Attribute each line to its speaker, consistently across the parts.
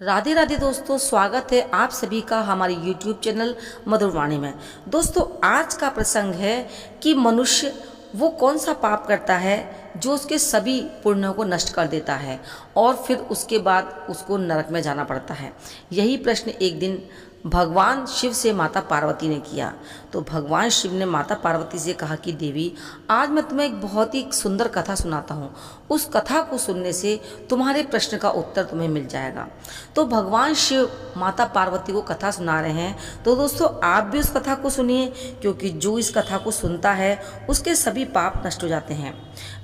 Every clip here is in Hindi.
Speaker 1: राधे राधे दोस्तों, स्वागत है आप सभी का हमारे YouTube चैनल मधुरवाणी में। दोस्तों, आज का प्रसंग है कि मनुष्य वो कौन सा पाप करता है जो उसके सभी पुण्यों को नष्ट कर देता है और फिर उसके बाद उसको नरक में जाना पड़ता है। यही प्रश्न एक दिन भगवान शिव से माता पार्वती ने किया। तो भगवान शिव ने माता पार्वती से कहा कि देवी, आज मैं तुम्हें एक बहुत ही सुंदर कथा सुनाता हूँ। उस कथा को सुनने से तुम्हारे प्रश्न का उत्तर तुम्हें मिल जाएगा। तो भगवान शिव माता पार्वती को कथा सुना रहे हैं। तो दोस्तों, आप भी उस कथा को सुनिए, क्योंकि जो इस कथा को सुनता है उसके सभी पाप नष्ट हो जाते हैं।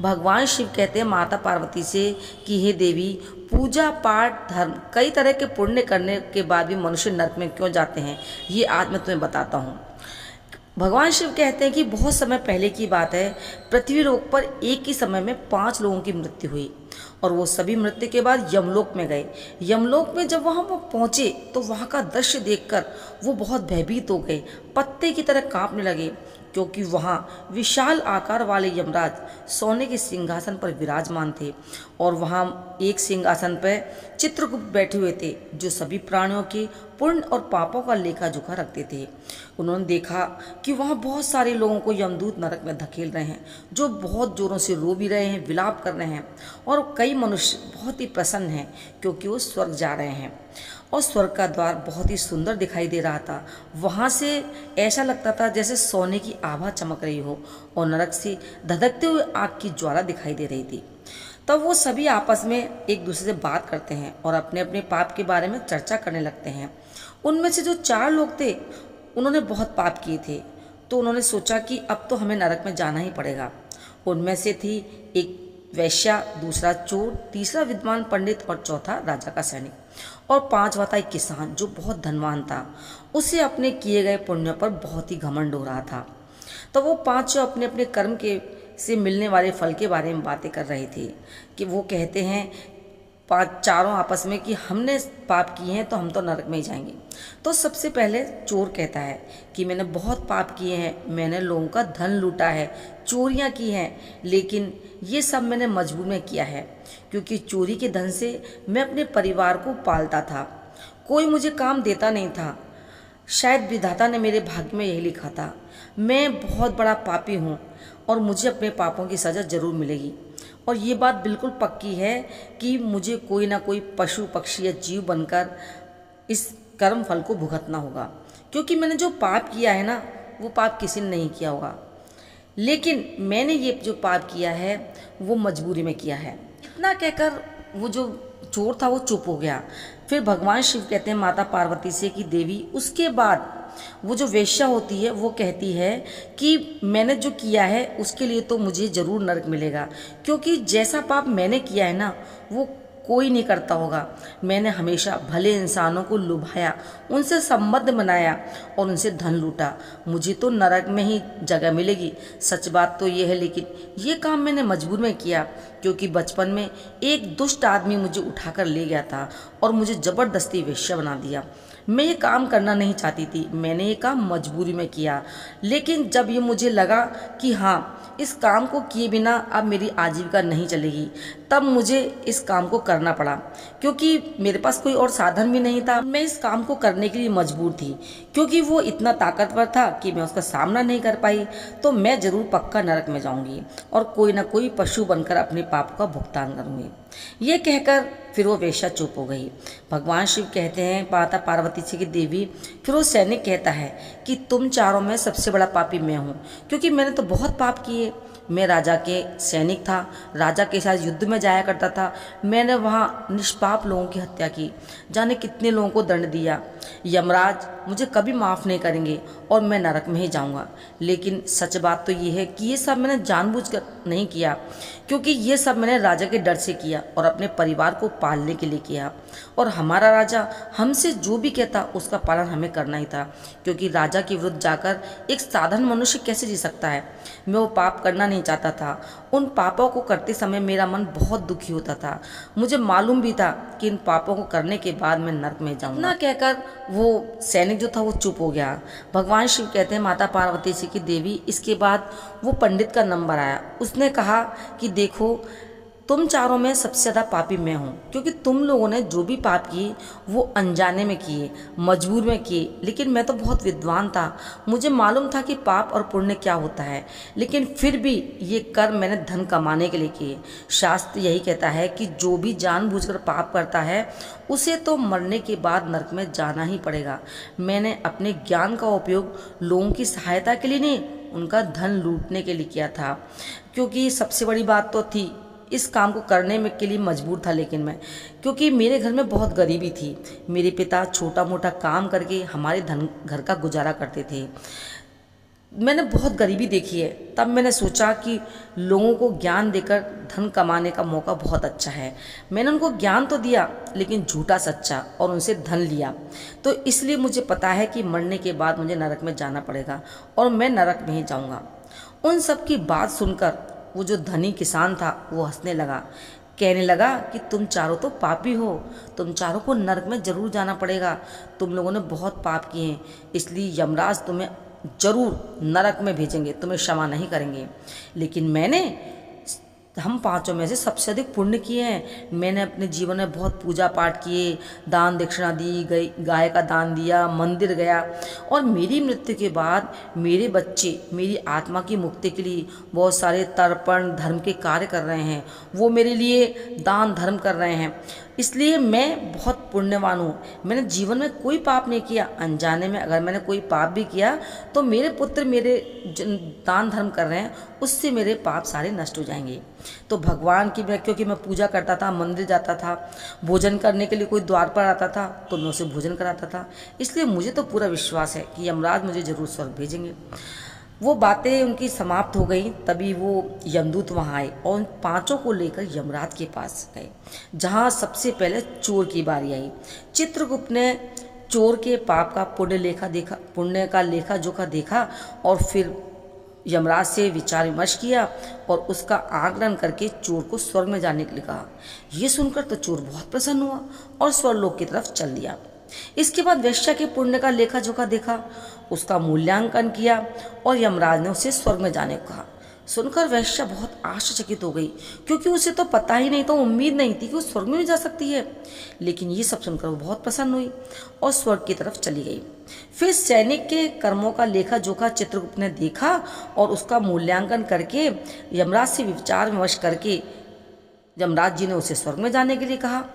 Speaker 1: भगवान शिव कहते हैं माता पार्वती से कि हे देवी, पूजा पाठ धर्म कई तरह के पुण्य करने के बाद भी मनुष्य नरक में क्यों जाते हैं, ये आज मैं तुम्हें बताता हूँ। भगवान शिव कहते हैं कि बहुत समय पहले की बात है, पृथ्वी लोक पर एक ही समय में 5 लोगों की मृत्यु हुई और वो सभी मृत्यु के बाद यमलोक में गए। यमलोक में जब वहाँ वो पहुँचे तो वहाँ का दृश्य देखकर वो बहुत भयभीत हो गए, पत्ते की तरह कांपने लगे, क्योंकि वहाँ विशाल आकार वाले यमराज सोने के सिंहासन पर विराजमान थे और वहाँ एक सिंहासन पर चित्रगुप्त बैठे हुए थे, जो सभी प्राणियों के पुण्य और पापों का लेखा जोखा रखते थे। उन्होंने देखा कि वहाँ बहुत सारे लोगों को यमदूत नरक में धकेल रहे हैं, जो बहुत जोरों से रो भी रहे हैं, विलाप कर रहे हैं, और कई मनुष्य बहुत ही प्रसन्न हैं क्योंकि वो स्वर्ग जा रहे हैं। और स्वर्ग का द्वार बहुत ही सुंदर दिखाई दे रहा था। वहाँ से ऐसा लगता था जैसे सोने की आभा चमक रही हो और नरक से धधकते हुए आग की ज्वाला दिखाई दे रही थी। तब वो सभी आपस में एक दूसरे से बात करते हैं और अपने अपने पाप के बारे में चर्चा करने लगते हैं। उनमें से जो 4 लोग थे, उन्होंने बहुत पाप किए थे, तो उन्होंने सोचा कि अब तो हमें नरक में जाना ही पड़ेगा। उनमें से थी एक वैश्या, दूसरा चोर, तीसरा विद्वान पंडित और चौथा राजा का सैनिक, और 5वां था एक किसान जो बहुत धनवान था। उसे अपने किए गए पुण्य पर बहुत ही घमंड हो रहा था। तो वो 5 अपने अपने कर्म के से मिलने वाले फल के बारे में बातें कर रहे थे कि वो कहते हैं चारों आपस में कि हमने पाप किए हैं तो हम तो नरक में ही जाएंगे। तो सबसे पहले चोर कहता है कि मैंने बहुत पाप किए हैं, मैंने लोगों का धन लूटा है, चोरियां की हैं, लेकिन ये सब मैंने मजबूर में किया है, क्योंकि चोरी के धन से मैं अपने परिवार को पालता था, कोई मुझे काम देता नहीं था। शायद विधाता ने मेरे भाग्य में यही लिखा था। मैं बहुत बड़ा पापी हूँ और मुझे अपने पापों की सज़ा जरूर मिलेगी। और ये बात बिल्कुल पक्की है कि मुझे कोई ना कोई पशु पक्षी या जीव बनकर इस कर्म फल को भुगतना होगा, क्योंकि मैंने जो पाप किया है ना, वो पाप किसी ने नहीं किया होगा, लेकिन मैंने ये जो पाप किया है वो मजबूरी में किया है। इतना कहकर वो जो चोर था वो चुप हो गया। फिर भगवान शिव कहते हैं माता पार्वती से कि देवी, उसके बाद वो जो वेश्या होती है वो कहती है कि मैंने जो किया है उसके लिए तो मुझे जरूर नरक मिलेगा, क्योंकि जैसा पाप मैंने किया है ना, वो कोई नहीं करता होगा। मैंने हमेशा भले इंसानों को लुभाया, उनसे संबंध बनाया और उनसे धन लूटा, मुझे तो नरक में ही जगह मिलेगी। सच बात तो ये है, लेकिन ये काम मैंने मजबूर में किया, क्योंकि बचपन में एक दुष्ट आदमी मुझे उठाकर ले गया था और मुझे ज़बरदस्ती वेश्या बना दिया। मैं ये काम करना नहीं चाहती थी, मैंने ये काम मजबूरी में किया, लेकिन जब ये मुझे लगा कि हाँ, इस काम को किए बिना अब मेरी आजीविका नहीं चलेगी, तब मुझे इस काम को करना पड़ा, क्योंकि मेरे पास कोई और साधन भी नहीं था। मैं इस काम को करने के लिए मजबूर थी, क्योंकि वो इतना ताकतवर था कि मैं उसका सामना नहीं कर पाई। तो मैं जरूर पक्का नरक में जाऊंगी और कोई ना कोई पशु बनकर अपने पाप का भुगतान करूंगी। ये कहकर फिर वो वेश्या चुप हो गई। भगवान शिव कहते हैं माता पार्वती से कि देवी, फिर वो सैनिक कहता है कि तुम चारों में सबसे बड़ा पापी मैं हूँ, क्योंकि मैंने तो बहुत पाप किए। मैं राजा के सैनिक था, राजा के साथ युद्ध में जाया करता था, मैंने वहाँ निष्पाप लोगों की हत्या की, जाने कितने लोगों को दंड दिया। यमराज मुझे कभी माफ़ नहीं करेंगे और मैं नरक में ही जाऊंगा। लेकिन सच बात तो ये है कि ये सब मैंने जानबूझकर नहीं किया, क्योंकि ये सब मैंने राजा के डर से किया और अपने परिवार को पालने के लिए किया। और हमारा राजा हमसे जो भी कहता उसका पालन हमें करना ही था, क्योंकि राजा के विरुद्ध जाकर एक साधारण मनुष्य कैसे जी सकता है। मैं वो पाप करना नहीं चाहता था। उन पापों को करते समय मेरा मन बहुत दुखी होता था। मुझे मालूम भी था कि इन पापों को करने के बाद मैं नरक में जाऊंगा। ना कहकर वो सैनिक जो था वो चुप हो गया। भगवान शिव कहते हैं माता पार्वती से कि देवी, इसके बाद वो पंडित का नंबर आया। उसने कहा कि देखो, तुम चारों में सबसे ज़्यादा पापी मैं हूँ, क्योंकि तुम लोगों ने जो भी पाप किए वो अनजाने में किए, मजबूर में किए। लेकिन मैं तो बहुत विद्वान था, मुझे मालूम था कि पाप और पुण्य क्या होता है, लेकिन फिर भी ये कर्म मैंने धन कमाने के लिए किए। शास्त्र यही कहता है कि जो भी जानबूझकर पाप करता है उसे तो मरने के बाद नरक में जाना ही पड़ेगा। मैंने अपने ज्ञान का उपयोग लोगों की सहायता के लिए नहीं, उनका धन लूटने के लिए किया था। क्योंकि सबसे बड़ी बात तो थी, इस काम को करने में के लिए मजबूर था लेकिन मैं, क्योंकि मेरे घर में बहुत गरीबी थी। मेरे पिता छोटा मोटा काम करके हमारे घर का गुजारा करते थे। मैंने बहुत गरीबी देखी है, तब मैंने सोचा कि लोगों को ज्ञान देकर धन कमाने का मौका बहुत अच्छा है। मैंने उनको ज्ञान तो दिया, लेकिन झूठा सच्चा, और उनसे धन लिया। तो इसलिए मुझे पता है कि मरने के बाद मुझे नरक में जाना पड़ेगा और मैं नरक में ही जाऊंगा। उन सब की बात सुनकर वो जो धनी किसान था वो हंसने लगा, कहने लगा कि तुम चारों तो पापी हो, तुम चारों को नरक में जरूर जाना पड़ेगा। तुम लोगों ने बहुत पाप किए हैं, इसलिए यमराज तुम्हें जरूर नरक में भेजेंगे, तुम्हें क्षमा नहीं करेंगे। लेकिन हम पांचों में से सबसे अधिक पुण्य किए हैं। मैंने अपने जीवन में बहुत पूजा पाठ किए, दान दक्षिणा दी गई, गाय का दान दिया, मंदिर गया, और मेरी मृत्यु के बाद मेरे बच्चे मेरी आत्मा की मुक्ति के लिए बहुत सारे तर्पण धर्म के कार्य कर रहे हैं, वो मेरे लिए दान धर्म कर रहे हैं। इसलिए मैं बहुत पुण्यवान हूँ। मैंने जीवन में कोई पाप नहीं किया। अनजाने में अगर मैंने कोई पाप भी किया तो मेरे पुत्र मेरे दान धर्म कर रहे हैं, उससे मेरे पाप सारे नष्ट हो जाएंगे। तो भगवान की क्योंकि मैं पूजा करता था, मंदिर जाता था, भोजन करने के लिए कोई द्वार पर आता था तो मैं उसे भोजन कराता था, इसलिए मुझे तो पूरा विश्वास है कि यमराज मुझे जरूर स्वर्ग भेजेंगे। वो बातें उनकी समाप्त हो गई, तभी वो यमदूत वहाँ आए और उन पांचों को लेकर यमराज के पास गए, जहाँ सबसे पहले चोर की बारी आई। चित्रगुप्त ने चोर के पाप का पुण्य का लेखा जोखा देखा और फिर यमराज से विचार विमर्श किया और उसका आकलन करके चोर को स्वर्ग में जाने के लिए कहा। ये सुनकर तो चोर बहुत प्रसन्न हुआ और स्वर्गलोक की तरफ चल दिया। इसके बाद वेश्या के पुण्य का लेखा जोखा देखा, उसका मूल्यांकन किया और यमराज ने उसे स्वर्ग में जाने को कहा। सुनकर वेश्या बहुत आश्चर्यचकित हो गई, क्योंकि उसे तो पता ही नहीं था, उम्मीद नहीं थी कि वो स्वर्ग में भी जा सकती है। लेकिन ये सब सुनकर वो बहुत प्रसन्न हुई और स्वर्ग की तरफ चली गई। फिर सैनिक के कर्मों का लेखा जोखा चित्रगुप्त ने देखा और उसका मूल्यांकन करके यमराज से विचार विमर्श करके यमराज जी ने उसे स्वर्ग में जाने के लिए कहा।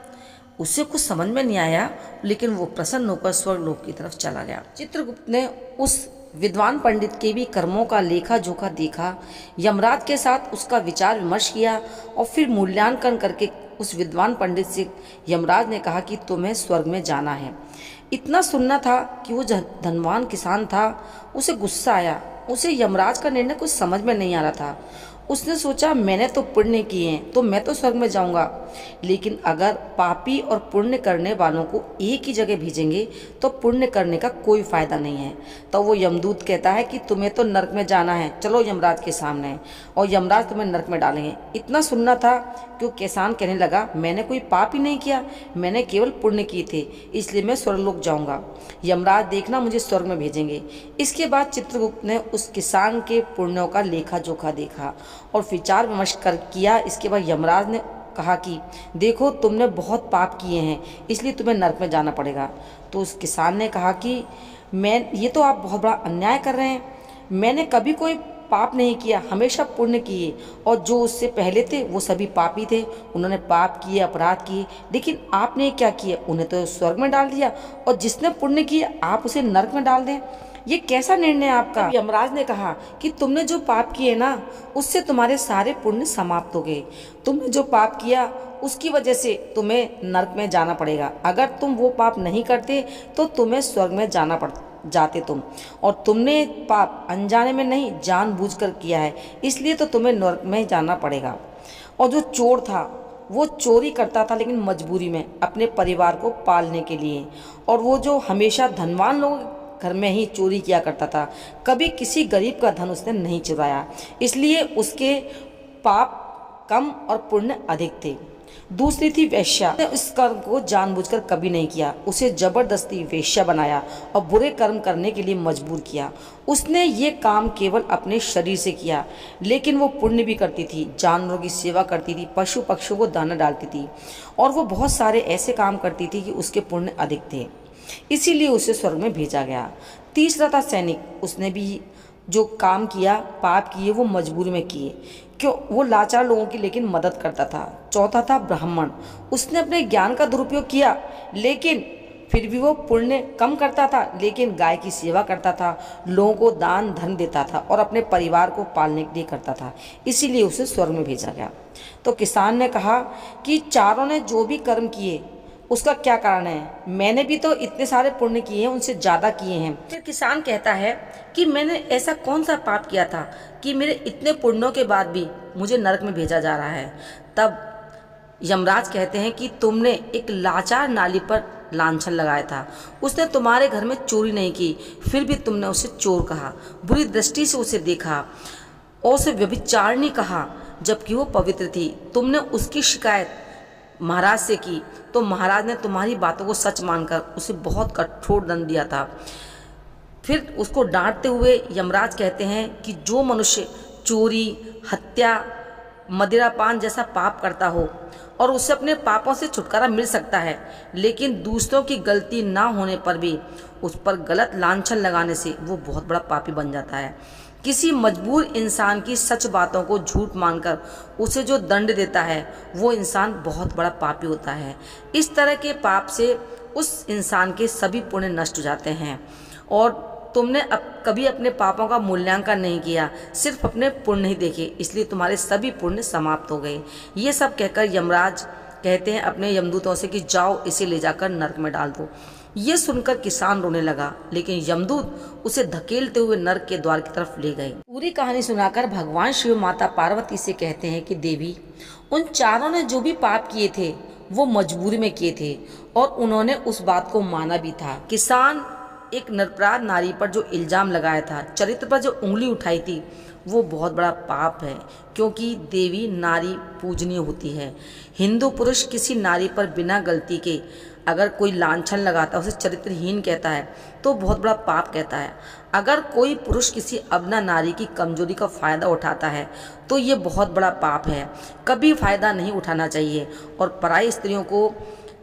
Speaker 1: उसे कुछ समझ में नहीं आया, लेकिन वो प्रसन्न होकर स्वर्गलोक की तरफ चला गया। चित्रगुप्त ने उस विद्वान पंडित के भी कर्मों का लेखा जोखा देखा, यमराज के साथ उसका विचार विमर्श किया और फिर मूल्यांकन करके उस विद्वान पंडित से यमराज ने कहा कि तुम्हें स्वर्ग में जाना है। इतना सुनना था कि वो धनवान किसान था, उसे गुस्सा आया। उसे यमराज का निर्णय कुछ समझ में नहीं आ रहा था। उसने सोचा मैंने तो पुण्य किए हैं तो मैं तो स्वर्ग में जाऊंगा, लेकिन अगर पापी और पुण्य करने वालों को एक ही जगह भेजेंगे तो पुण्य करने का कोई फायदा नहीं है। तो वो यमदूत कहता है कि तुम्हें तो नरक में जाना है, चलो यमराज के सामने, और यमराज तुम्हें नरक में डालेंगे। इतना सुनना था कि वो किसान कहने लगा मैंने कोई पाप ही नहीं किया, मैंने केवल पुण्य किए थे, इसलिए मैं स्वर्गलोक जाऊंगा। यमराज देखना मुझे स्वर्ग में भेजेंगे। इसके बाद चित्रगुप्त ने उस किसान के पुण्यों का लेखा जोखा देखा और विचार विमर्श किया। इसके बाद यमराज ने कहा कि देखो तुमने बहुत पाप किए हैं, इसलिए तुम्हें नरक में जाना पड़ेगा। तो उस किसान ने कहा कि ये तो आप बहुत बड़ा अन्याय कर रहे हैं, मैंने कभी कोई पाप नहीं किया, हमेशा पुण्य किए, और जो उससे पहले थे वो सभी पापी थे, उन्होंने पाप किए, अपराध किए, लेकिन आपने क्या किया, उन्हें तो स्वर्ग में डाल दिया, और जिसने पुण्य किया आप उसे नरक में डाल दें, ये कैसा निर्णय आपका। यमराज ने कहा कि तुमने जो पाप किए ना, उससे तुम्हारे सारे पुण्य समाप्त हो गए। तुमने जो पाप किया उसकी वजह से तुम्हें नरक में जाना पड़ेगा। अगर तुम वो पाप नहीं करते तो तुम्हें स्वर्ग में जाते तुम, और तुमने पाप अनजाने में नहीं जानबूझकर किया है, इसलिए तो तुम्हें नरक में जाना पड़ेगा। और जो चोर था वो चोरी करता था लेकिन मजबूरी में, अपने परिवार को पालने के लिए, और वो जो हमेशा धनवान लोग घर में ही चोरी किया करता था, कभी किसी गरीब का धन उसने नहीं चुराया, इसलिए उसके पाप कम और पुण्य अधिक थे। दूसरी थी वेश्या। उसने इस कर्म को जानबूझकर कभी नहीं किया, उसे जबरदस्ती वेश्या बनाया और बुरे कर्म करने के लिए मजबूर किया। उसने ये काम केवल अपने शरीर से किया, लेकिन वो पुण्य भी करती थी, जानवरों की सेवा करती थी, पशु पक्षियों को दाना डालती थी और वो बहुत सारे ऐसे काम करती थी कि उसके पुण्य अधिक थे, इसीलिए उसे स्वर्ग में भेजा गया। तीसरा था सैनिक। उसने भी जो काम किया, पाप किए, वो मजबूरी में किए, क्यों वो लाचार लोगों की लेकिन मदद करता था। चौथा था ब्राह्मण। उसने अपने ज्ञान का दुरुपयोग किया, लेकिन फिर भी वो पुण्य कम करता था, लेकिन गाय की सेवा करता था, लोगों को दान धन देता था और अपने परिवार को पालने के लिए करता था, इसीलिए उसे स्वर्ग में भेजा गया। तो किसान ने कहा कि चारों ने जो भी कर्म किए उसका क्या कारण है, मैंने भी तो इतने सारे पुण्य किए हैं, उनसे ज़्यादा किए हैं। फिर किसान कहता है कि मैंने ऐसा कौन सा पाप किया था कि मेरे इतने पुण्यों के बाद भी मुझे नरक में भेजा जा रहा है। तब यमराज कहते हैं कि तुमने एक लाचार नाली पर लांछन लगाया था, उसने तुम्हारे घर में चोरी नहीं की, फिर भी तुमने उसे चोर कहा, बुरी दृष्टि से उसे देखा और उसे व्यभिचारिणी कहा, जबकि वो पवित्र थी। तुमने उसकी शिकायत महाराज से की, तो महाराज ने तुम्हारी बातों को सच मानकर उसे बहुत कठोर दंड दिया था। फिर उसको डांटते हुए यमराज कहते हैं कि जो मनुष्य चोरी, हत्या, मदिरापान जैसा पाप करता हो और उसे अपने पापों से छुटकारा मिल सकता है, लेकिन दूसरों की गलती ना होने पर भी उस पर गलत लांछन लगाने से वो बहुत बड़ा पापी बन जाता है। किसी मजबूर इंसान की सच बातों को झूठ मानकर उसे जो दंड देता है, वो इंसान बहुत बड़ा पापी होता है। इस तरह के पाप से उस इंसान के सभी पुण्य नष्ट हो जाते हैं और तुमने कभी अपने पापों का मूल्यांकन नहीं किया, सिर्फ अपने पुण्य ही देखे, इसलिए तुम्हारे सभी पुण्य समाप्त हो गए। ये सब कहकर यमराज कहते हैं अपने यमदूतों से कि जाओ इसे ले जाकर नरक में डाल दो। ये सुनकर किसान रोने लगा, लेकिन यमदूत उसे धकेलते हुए नरक के द्वार की तरफ ले गए। पूरी कहानी सुनाकर भगवान शिव माता पार्वती से कहते हैं कि देवी, उन चारों ने जो भी पाप किए थे वो मजबूरी में किए थे और उन्होंने उस बात को माना भी था। किसान एक निरपराध नारी पर जो इल्जाम लगाया था, चरित्र पर जो उंगली उठाई थी, वो बहुत बड़ा पाप है, क्योंकि देवी नारी पूजनीय होती है। हिंदू पुरुष किसी नारी पर बिना गलती के अगर कोई लांछन लगाता है, उसे चरित्रहीन कहता है, तो बहुत बड़ा पाप कहता है। अगर कोई पुरुष किसी अबला नारी की कमजोरी का फ़ायदा उठाता है तो ये बहुत बड़ा पाप है। कभी फ़ायदा नहीं उठाना चाहिए और पराई स्त्रियों को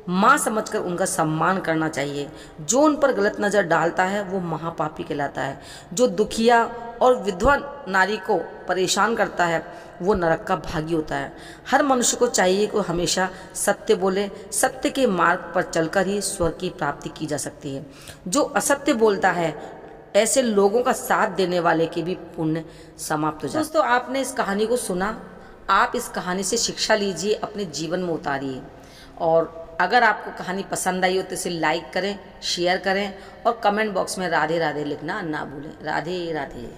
Speaker 1: माँ समझकर उनका सम्मान करना चाहिए। जो उन पर गलत नज़र डालता है वो महापापी कहलाता है। जो दुखिया और विधवा नारी को परेशान करता है वो नरक का भागी होता है। हर मनुष्य को चाहिए कि हमेशा सत्य बोले, सत्य के मार्ग पर चलकर ही स्वर्ग की प्राप्ति की जा सकती है। जो असत्य बोलता है, ऐसे लोगों का साथ देने वाले के भी पुण्य समाप्त हो जाते हैं। दोस्तों, आपने इस कहानी को सुना, आप इस कहानी से शिक्षा लीजिए, अपने जीवन में उतारिए और अगर आपको कहानी पसंद आई हो तो इसे लाइक करें, शेयर करें और कमेंट बॉक्स में राधे राधे लिखना ना भूलें। राधे राधे।